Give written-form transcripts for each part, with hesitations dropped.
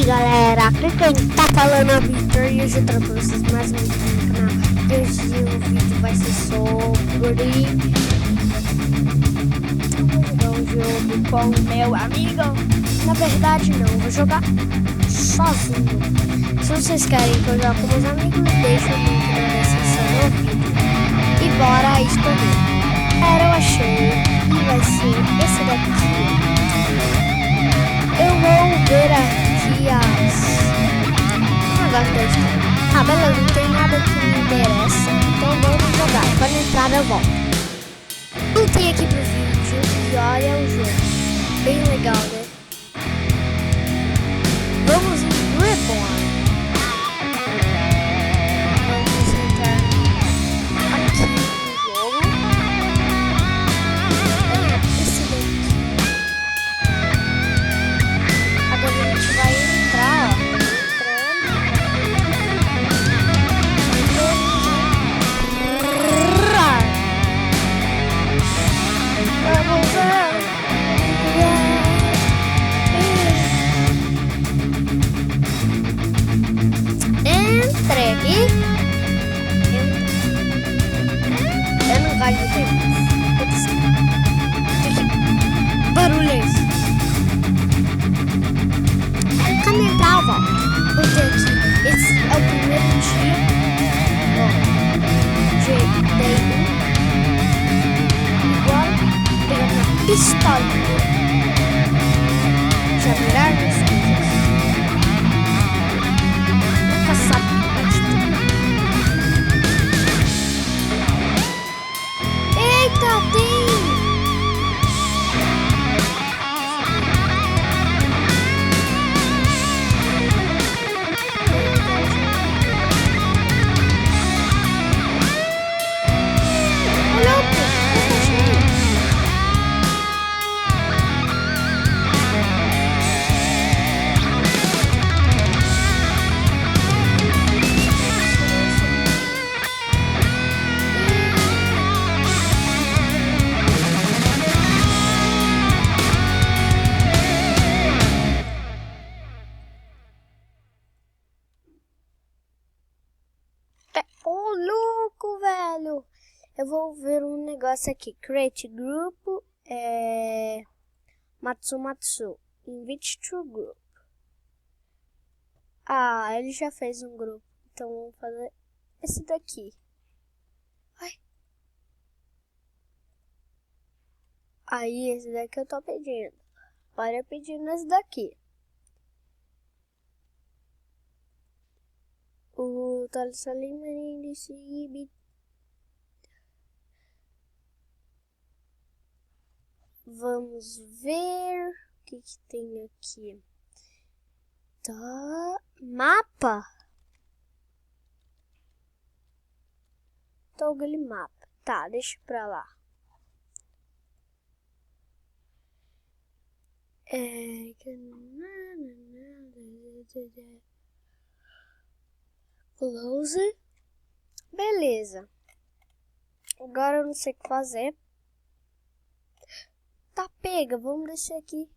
aí galera, aqui quem tá falando é o Victor e hoje eu trago pra vocês mais um vídeo no canal. E hoje o vídeo vai ser sobre jogar um jogo com o meu amigo. Na verdade não, eu vou jogar sozinho. Se vocês querem que eu jogue com meus amigos, deixa o link na descrição do vídeo. E bora escolher. Eu achei que vai ser esse daqui. Eu vou ver aqui as negócio da história. Ah, beleza, não tem nada que me interessa. Então vamos jogar. Quando entrar eu volto. Voltei aqui pro vídeo e olha o jogo. Bem legal, né? Vamos em Reborn. Vamos entrar aqui no jogo. Esse daqui. Agora a gente vai entrar, ó. Entregue. Eu não gosto de tempo. Barulho é esse? Quando entrar, ó, vou ter aqui. Esse é o primeiro dia. Ó, day 1. Agora, pegando uma pistolinha. Já virar as coisas. Nunca sabe o que pode ter. Eita, tem! Ô, louco, velho! Eu vou ver um negócio aqui. Create grupo. Matsumatsu. Invite to group. Ah, ele já fez um grupo. Então vamos fazer esse daqui. Ai. Aí, esse daqui eu tô pedindo. Para pedindo esse daqui. O Talsalim disse. Vamos ver o que tem aqui. Tá. Mapa. Toggle mapa. Tá, deixa pra lá. Close. Beleza. Agora eu não sei o que fazer. Tá, pega. Vamos descer aqui.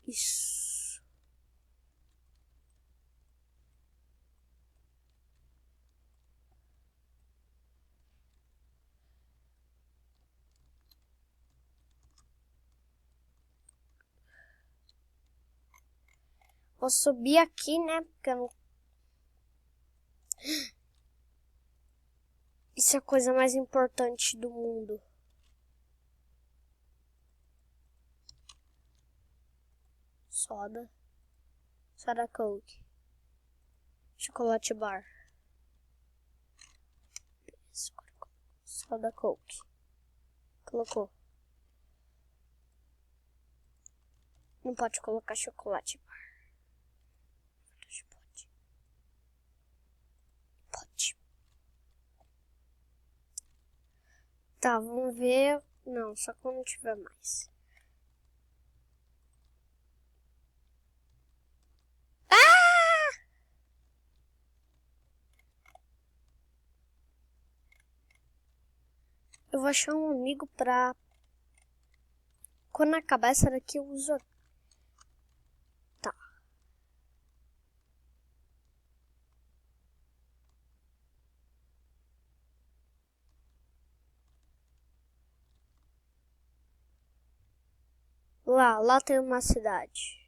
Isso. Vou subir aqui, né? Porque eu não... Isso é a coisa mais importante do mundo. Soda. Soda Coke. Chocolate bar. Soda Coke. Colocou. Não pode colocar chocolate bar. Pode. Pode. Tá, vamos ver. Não, só quando tiver mais. Eu vou achar um amigo pra Quando acabar essa daqui eu uso. Tá. Lá tem uma cidade.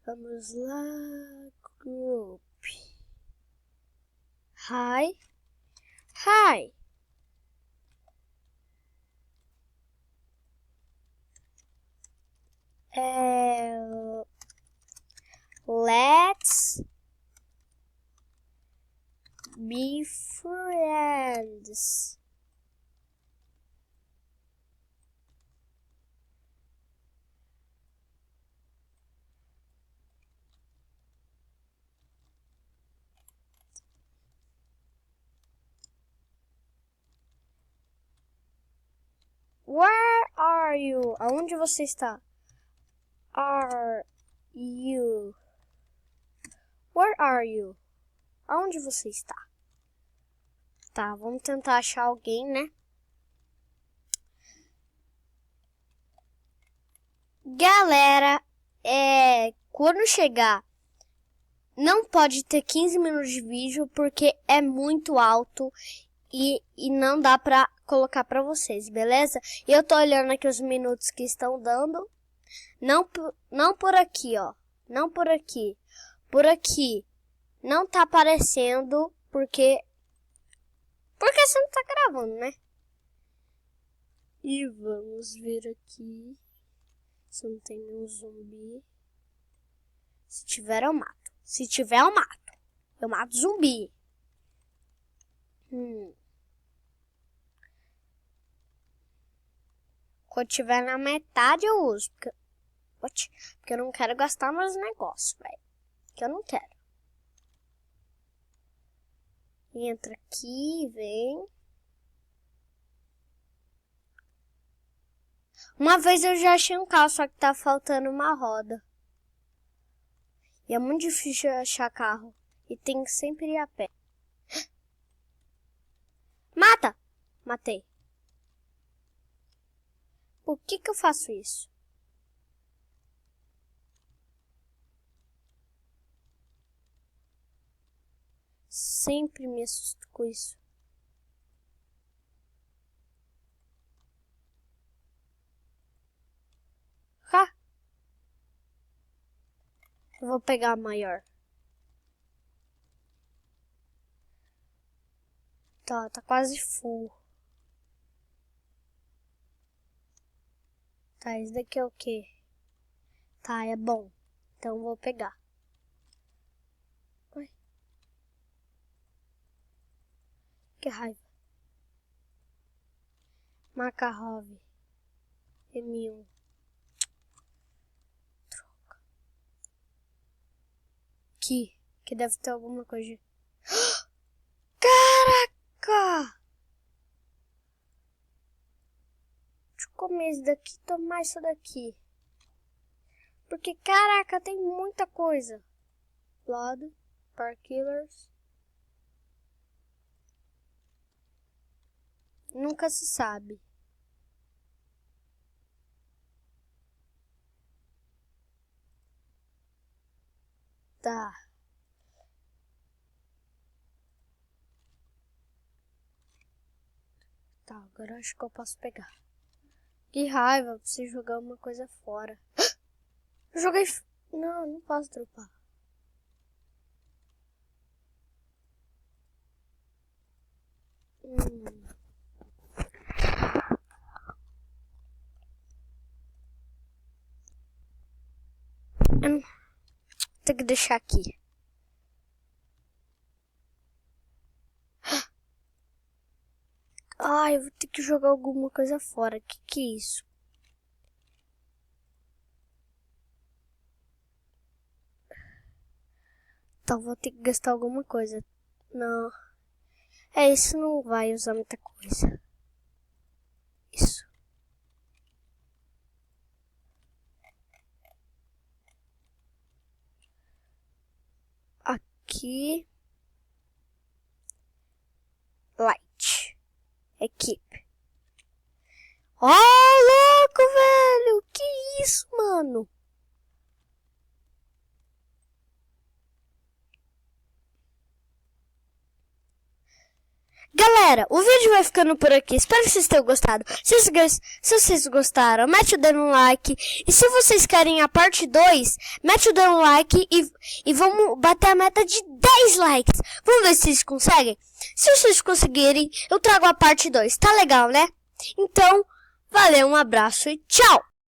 Vamos lá, group. Hi. Hi. Let's be friends. Where are you? Aonde você está? Are you? Where are you? Aonde você está? Tá, vamos tentar achar alguém, né? Galera, quando chegar, não pode ter 15 minutos de vídeo porque é muito alto e não dá pra colocar pra vocês, beleza? E eu tô olhando aqui os minutos que estão dando. Não por aqui, ó. Não por aqui. Por aqui. Não tá aparecendo porque você não tá gravando, né? E vamos ver aqui se não tem nenhum zumbi. Se tiver, eu mato. Se tiver, eu mato. Eu mato zumbi. Quando tiver na metade, eu uso. Porque eu não quero gastar meus negócios, velho. Que eu não quero. Entra aqui, vem. Uma vez eu já achei um carro, só que tá faltando uma roda. E é muito difícil achar carro. E tem que sempre ir a pé. Mata! Matei. Por que eu faço isso? Sempre me assusto com isso. Ha! Eu vou pegar a maior. Tá quase full. Tá, esse daqui é o quê? Tá, é bom. Então eu vou pegar. Ai. Que raiva. Makarov. M1. Troca. Aqui. Que deve ter alguma coisa. Caraca! Deixa eu comer isso daqui e tomar isso daqui. Porque, caraca, tem muita coisa. Blood, Park Killers. Nunca se sabe. Tá. Tá, agora acho que eu posso pegar. Que raiva, preciso jogar uma coisa fora. Eu joguei... Não posso dropar. Tem que deixar aqui. Ai, eu vou ter que jogar alguma coisa fora. Que é isso? Então vou ter que gastar alguma coisa. Não. Isso não vai usar muita coisa. Isso. Aqui. Light. Equipe. Ó, louco, velho! Que isso, mano? Galera, o vídeo vai ficando por aqui. Espero que vocês tenham gostado. Se vocês gostaram, mete o dedo no like. E se vocês querem a parte 2, mete o dedo no like e vamos bater a meta de 10 likes. Vamos ver se vocês conseguem. Se vocês conseguirem, eu trago a parte 2. Tá legal, né? Então, valeu, um abraço e tchau!